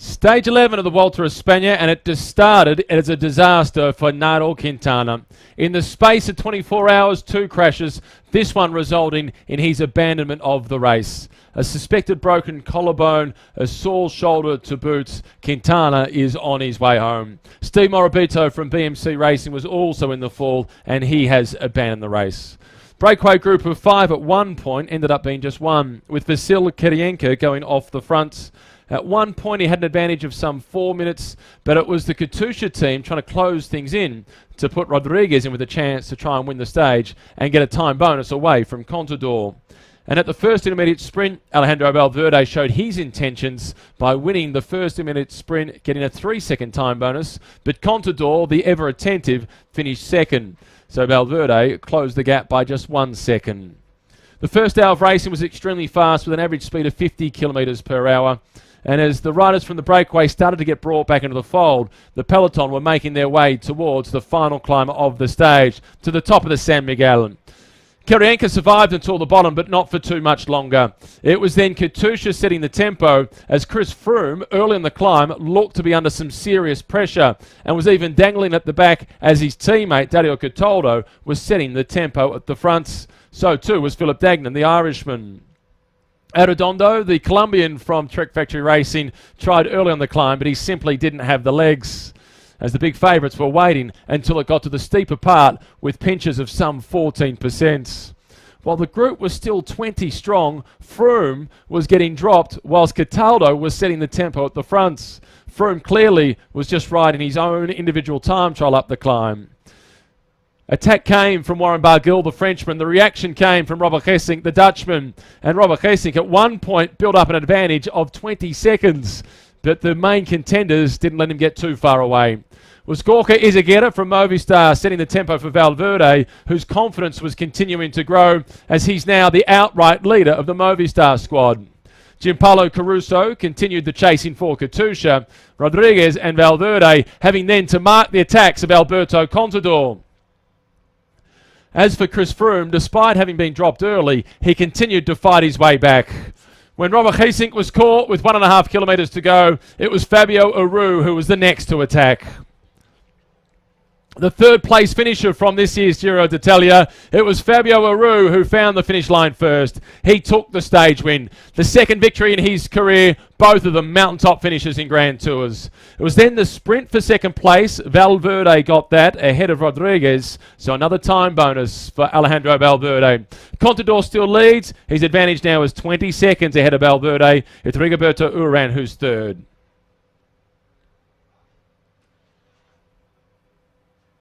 Stage 11 of the Vuelta of España, and it just started as a disaster for Nairo Quintana. In the space of 24 hours, 2 crashes, this one resulting in his abandonment of the race. A suspected broken collarbone, a sore shoulder to boot, Quintana is on his way home. Steve Morabito from BMC Racing was also in the fall, and he has abandoned the race. Breakaway group of 5 at one point ended up being just 1, with Vasil Kirienka going off the front. At one point, he had an advantage of some 4 minutes, but it was the Katusha team trying to close things in to put Rodriguez in with a chance to try and win the stage and get a time bonus away from Contador. And at the first intermediate sprint, Alejandro Valverde showed his intentions by winning the first intermediate sprint, getting a 3-second time bonus, but Contador, the ever-attentive, finished second. So Valverde closed the gap by just 1 second. The first hour of racing was extremely fast with an average speed of 50 kilometres per hour. And as the riders from the breakaway started to get brought back into the fold, the peloton were making their way towards the final climb of the stage, to the top of the San Miguel. Kirienka survived until the bottom, but not for too much longer. It was then Katusha setting the tempo, as Chris Froome, early in the climb, looked to be under some serious pressure, and was even dangling at the back as his teammate, Dario Cataldo, was setting the tempo at the front. So too was Philip Dagnan, the Irishman. Arredondo, the Colombian from Trek Factory Racing, tried early on the climb, but he simply didn't have the legs, as the big favourites were waiting until it got to the steeper part with pinches of some 14%. While the group was still 20 strong, Froome was getting dropped whilst Cataldo was setting the tempo at the front. Froome clearly was just riding his own individual time trial up the climb. Attack came from Warren Barguil, the Frenchman. The reaction came from Robert Geesink, the Dutchman. And Robert Geesink at one point built up an advantage of 20 seconds. But the main contenders didn't let him get too far away. Was Gorka Izagirre from Movistar setting the tempo for Valverde, whose confidence was continuing to grow as he's now the outright leader of the Movistar squad. Gianpaolo Caruso continued the chasing for Katusha. Rodriguez and Valverde having then to mark the attacks of Alberto Contador. As for Chris Froome, despite having been dropped early, he continued to fight his way back. When Robert Geesink was caught with 1.5 kilometres to go, it was Fabio Aru who was the next to attack. The third place finisher from this year's Giro d'Italia, it was Fabio Aru who found the finish line first. He took the stage win. The second victory in his career, both of them mountaintop finishes in Grand Tours. It was then the sprint for second place. Valverde got that ahead of Rodriguez, so another time bonus for Alejandro Valverde. Contador still leads. His advantage now is 20 seconds ahead of Valverde. It's Rigoberto Urán who's third.